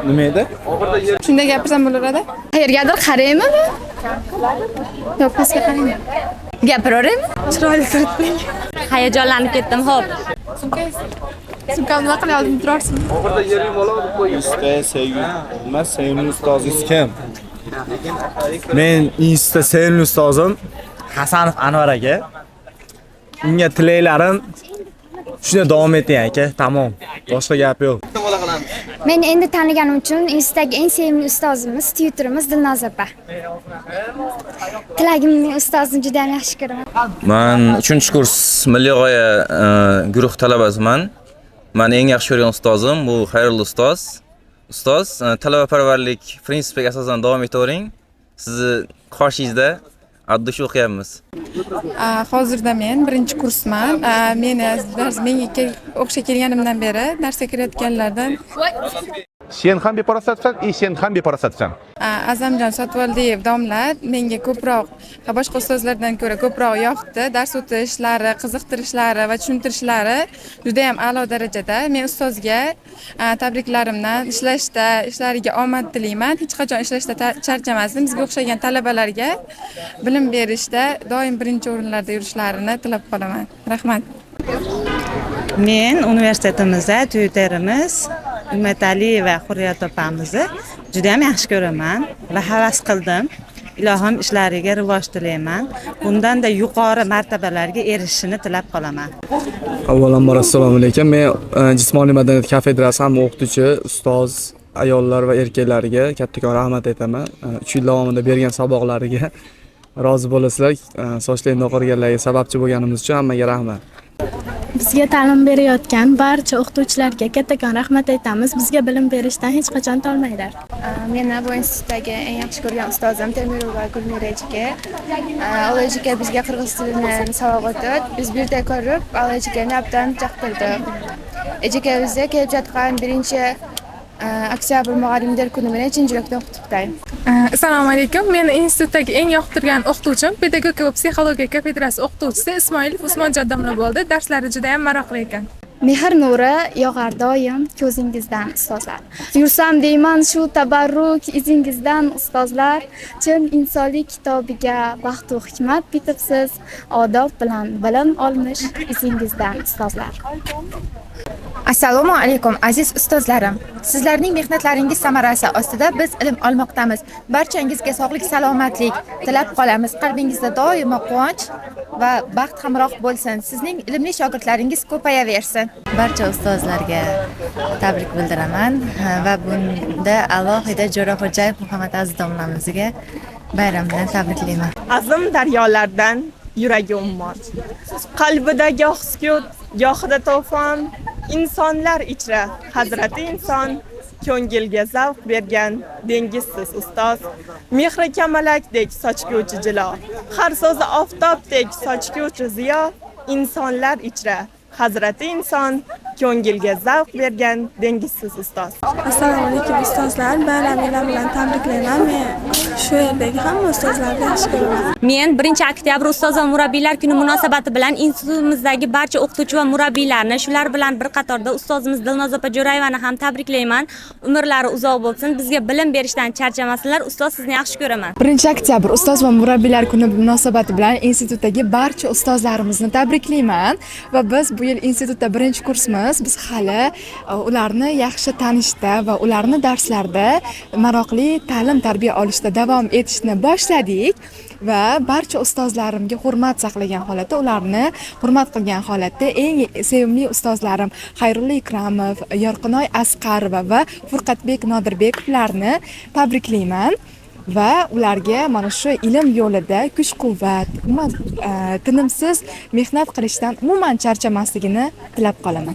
Nima edi? Shunday gapirsam bo'laradi. Qayergadir qaraymi? Yo'q, pastga qaraymi? Gapiraveraymi? Chiroyli turibdi. Hayajonlanib ketdim, xo'p. Sumkamni nima qilyapsiz? Turarsiz. Usta sevgi. Nima sevimli ustozingiz kim? Men insta sevimli ustozim Hasanov Anvar aka. Unga tilaklarim shunday davom eting aka. Tamom. Boshqa gap yo'q. Men endi taniganim uchun Insta'dagi eng sevimli ustozimiz, tutorimiz Dilnoz opa. Tilagimning ustozini juda ham yaxshi ko'raman. Men 3-kurs Milliy g'oya guruh talabasiman. Men eng yaxshi ko'rgan ustozim bu Xayrullo ustoz. Ustoz, talabaparvarlik prinsipiga asosan davom etavering. Sizni qarshingizda addush o'qiyapmiz. Hozirda men 1-kursman. Menga o'qishga kelganimdan beri darsga kirayotganlardan Sen ham befarosatsan, sen ham befarosatsan. Azamjon Sotvoldiyev domla menga ko'proq boshqa ustozlardan ko'ra ko'proq yoqdi. Dars o'tishlari, qiziqtirishlari va tushuntirishlari juda ham a'lo darajada. Men ustozga tabriklarimni ishlariga omad tilayman. Hech qachon ishlashda charchamasdim. Bizga o'xshagan talabalarga bilim berishda doim birinchi o'rinlarda yurishlarini tilab qolaman. Rahmat. Men universitetimizda tutorimiz Umatalieva Hurriyat opamizni juda ham yaxshi ko'raman va havas qildim. Ilohim ishlariga rivoj tilayman. Bundan-da yuqori martabalarga erishishini tilab qolaman. Avvalambor assalomu alaykum. Men jismoniy madaniyat kafedrasi ham o'qituvchi, ustoz ayollar va erkaklarga kattakon rahmat aytaman. 3 yil davomida bergan saboqlariga rozi bo'lasizlar. Sochlarimni oqarganlarga sababchi bo'lganimiz uchun hammaga rahmat. Bizga ta'lim berayotgan barcha o'qituvchilarga kattakon rahmat aytamiz. Bizga bilim berishdan hech qachon tolmaylar. Meni bu institutdagi eng yaxshi ko'rgan ustozim Temirova Gulmira aka. Olajika bizga qirg'iz tilini savoq o'tdi. Biz bu yerda ko'rib, Olajikani abdan chaqtirdik. Ejika bizga kelib jatgan 1-oktyabr muallimlar kuni bilan chinjilikda o'qitibdi. Assalomu alaykum. Meni institutdagi eng yoqtirgan o'qituvchim pedagogika va psixologiya kafedrasi o'qituvchisi Ismoilov Usmonjon domla bo'ldi. Darslari juda ham maroqli ekan. Mehr nuri yog'ar doim ko'zingizdan ustozlar. Yursam deyman shu tabarruk izingizdan ustozlar. Chin insonlik kitobiga baxt va hikmat bitibsiz. Odob bilan bilim olmish izingizdan ustozlar. Assalomu alaykum aziz ustozlarim. Sizlarning mehnatlaringiz samarasi ostida biz ilm olmoqdamiz. Barchangizga sog'lik, salomatlik tilab qolamiz. Qalbingizda doimo quvonch va baxt hamroh bo'lsin. Sizning ilmli shogirdlaringiz ko'payaversin. Barcha ustozlarga tabrik bildiraman va bunda alohida Jo'raxo'jayev Muhammad Aziz domlamizga bayram bilan tabriklayman. Azim daryolardan yuragi ummon. Qalbida goh sukut, gohida to'fon. İnsanlar ichra hazrati inson, ko'ngilga zavq bergan dengizsiz ustoz, mehri kamalakdek sochguvchi jilo, har so'zi oftobdek sochguvchi ziyo, insonlar ichra hazrati inson, ko'ngilga zavq bergan dengizsiz ustoz. Assalomu alaykum ustozlar, bayraminglar bilan tabriklayman. Men shu yerdagi hamma ustozlarni yaxshi ko'raman. Men 1-oktyabr ustoz va murabbiylar kuni munosabati bilan institutimizdagi barcha o'qituvchi va murabbiylarni, shular bilan bir qatorda ustozimiz Dilnoz opa Jo'rayevani ham tabriklayman. Umrlari uzoq bo'lsin, bizga bilim berishdan charchamasinlar. Ustoz, sizni yaxshi ko'raman. 1-oktyabr ustoz va murabbiylar kuni munosabati bilan institutdagi barcha ustozlarimizni tabriklayman va biz bu yil institutda 1-kursmiz. Biz hali ularni yaxshi tanishda va ularni darslarda maroqli ta'lim tarbiya olishda davom etishni boshladik va barcha ustozlarimga hurmat saqlagan holatda, ularni hurmat qilgan holatda eng sevimli ustozlarim Xayrullo Ikramov, Yorqinoy Asqarova va Furqatbek Nodirbekovlarni tabriklayman. Va ularga mana shu ilm yo'lida kuch-quvvat, tinimsiz mehnat qilishdan umuman charchamasligini tilab qolaman.